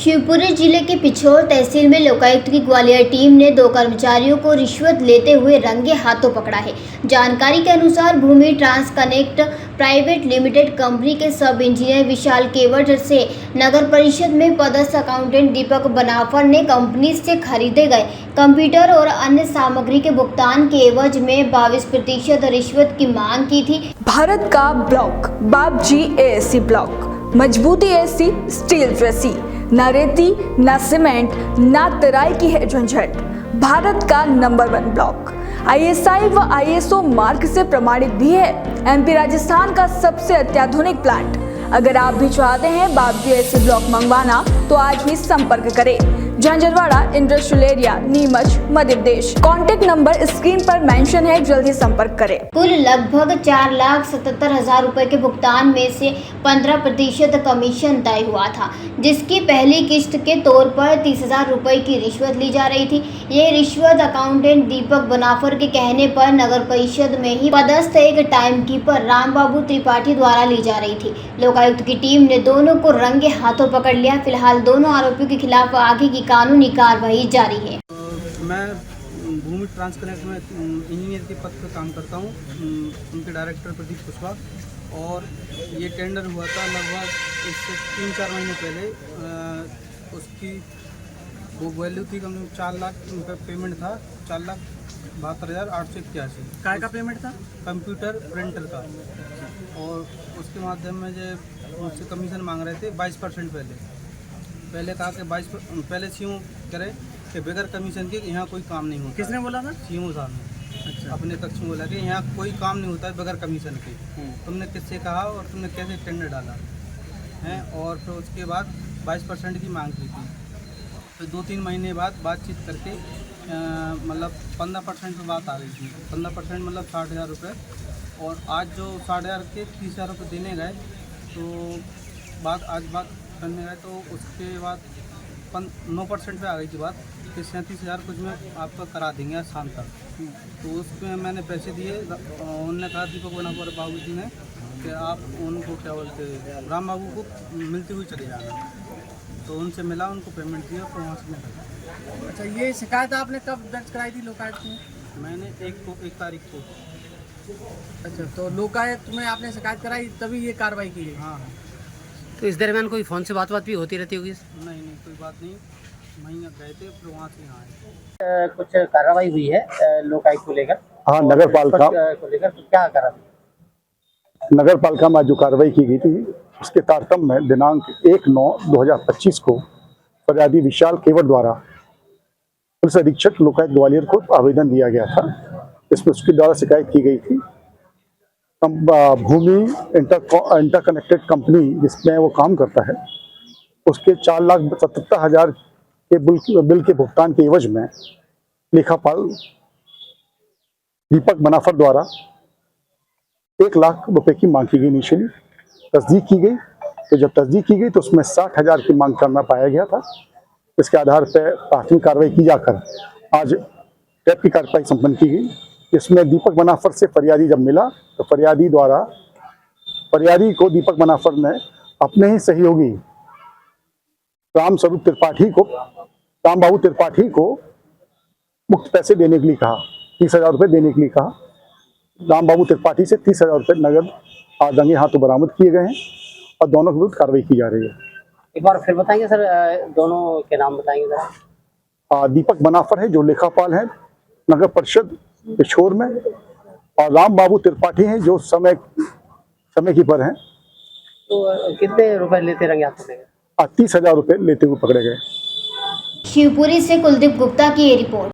शिवपुरी जिले के पिछोर तहसील में लोकायुक्त की ग्वालियर टीम ने 2 कर्मचारियों को रिश्वत लेते हुए रंगे हाथों पकड़ा है। जानकारी के अनुसार Bhumi trans connect private limited company के सब इंजीनियर विशाल केवट से नगर परिषद में पदस्थ अकाउंटेंट दीपक बनाफर ने कंपनी से खरीदे गए कंप्यूटर और अन्य सामग्री के भुगतान के एवज में 22% रिश्वत की मांग की थी। भारत का ब्लॉक बाबजी एएससी ब्लॉक, मजबूती एसी स्टील जैसी, न रेती न सीमेंट न तराई की है झंझट। भारत का नंबर 1 ब्लॉक आईएसआई व आईएसओ मार्क से प्रमाणित भी है। एमपी राजस्थान का सबसे अत्याधुनिक प्लांट। अगर आप भी चाहते हैं बाबजी एसी ब्लॉक मंगवाना तो आज ही संपर्क करें। Jhanjharwada industrial area, Neemuch, Madhya Pradesh. Contact number screen पर मेंशन है, जल्द ही संपर्क करें। कुल लगभग 4,77,000 रुपए के भुगतान में से 15% कमीशन तय हुआ था, जिसकी पहली किस्त के तौर पर 30,000 रुपए की रिश्वत ली जा रही थी। ये रिश्वत अकाउंटेंट दीपक बनाफर के कहने पर नगर परिषद में ही पदस्थ एक टाइम कीपर रामबाबू त्रिपाठी द्वारा ली जा रही थी। लोकायुक्त की टीम ने दोनों को रंगे हाथों पकड़ लिया। फिलहाल दोनों आरोपियों के खिलाफ आगे की कानूनी कार्रवाई जारी है। मैं भूमि ट्रांस कनेक्ट में इंजीनियर के पद पर काम करता हूँ। उनके डायरेक्टर प्रदीप कुशवाहा। और ये टेंडर हुआ था लगभग इससे 3-4 महीने पहले। उसकी वो वैल्यू थी कम 4 लाख रुपये पेमेंट था। 4,72,881 काय का पेमेंट था? कंप्यूटर प्रिंटर का। और उसके माध्यम में जो मुझसे कमीशन मांग रहे थे 22% पहले कहा कि 22 पहले सीओ करे कि बगैर कमीशन के यहाँ कोई काम नहीं होता। किसने बोला था? सीओ साहब ने अच्छा। अपने कक्ष में बोला कि यहाँ कोई काम नहीं होता है बगैर कमीशन के। तुमने किससे कहा और तुमने कैसे टेंडर डाला है? और फिर उसके बाद 22% की मांग की थी। फिर 2-3 महीने बाद बातचीत करके मतलब 15% पर बात आ गई थी। 15% मतलब 60,000 रुपये। और आज जो 60,000 के 30,000 रुपये देने गए तो आज बात करने गए तो उसके बाद 9% पे आ गई थी बात कि 37,000 कुछ में आपका करा देंगे आज शाम तक। तो उसमें मैंने पैसे दिए। उन्होंने कहा दीपक बनाफर बाबू जी ने कि आप उनको क्या बोलते राम बाबू को मिलते हुए चले जाना। तो उनसे मिला, उनको पेमेंट दिया तो वहाँ से निकल। अच्छा, ये शिकायत आपने कब दर्ज कराई थी लोकायुक्त में? मैंने 1 तारीख को। अच्छा, तो लोकायुक्त में आपने शिकायत कराई तभी ये कार्रवाई की है? हाँ। तो इस दरमियान कोई फ़ोन से बात भी होती रहती होगी? नहीं, कोई बात नहीं। वहीं गए थे फिर वहाँ से यहाँ आए। कुछ कार्रवाई हुई है लोकायुक्त को लेकर? हाँ, नगर पालिका को लेकर क्या कार्रवाई? नगर पालिका में जो कार्रवाई की गई थी उसके तारतम्य में दिनांक 1/9/2025 को फरियादी विशाल केवट द्वारा पुलिस अधीक्षक लोकायुक्त ग्वालियर को आवेदन दिया गया था। इसमें उसके द्वारा शिकायत की गई थी भूमि इंटरकनेक्टेड कंपनी जिसमें वो काम करता है उसके 4,77,000 के बिल के भुगतान के एवज में लेखापाल दीपक बनाफर द्वारा 1 लाख रुपए की मांग की गई। इनिशियली तस्दीक की गई, तो जब तस्दीक की गई तो उसमें 60,000 की मांग करना पाया गया था। इसके आधार पर प्राथमिक कार्रवाई की जाकर आज टैप की कार्रवाई संपन्न की गई। इसमें दीपक बनाफर से फरियादी जब मिला तो फरियादी को दीपक बनाफर ने अपने ही सहयोगी रामबाबू त्रिपाठी को मुक्त पैसे देने के लिए कहा, 30,000 रुपये देने के लिए कहा। रामबाबू त्रिपाठी से 30,000 रुपये नगद आज रंगे हाथों बरामद किए गए हैं और दोनों के विरुद्ध कार्रवाई की जा रही है। एक बार फिर बताएंगे सर, दोनों के नाम बताएंगे जरा? दीपक बनाफर है जो लेखापाल है नगर परिषद पिछोर में, और रामबाबू त्रिपाठी हैं जो समय कीपर हैं। तो कितने रुपए लेते रंगे हाथ में? 30,000 रुपये लेते हुए पकड़े गए। शिवपुरी से कुलदीप गुप्ता की ये रिपोर्ट।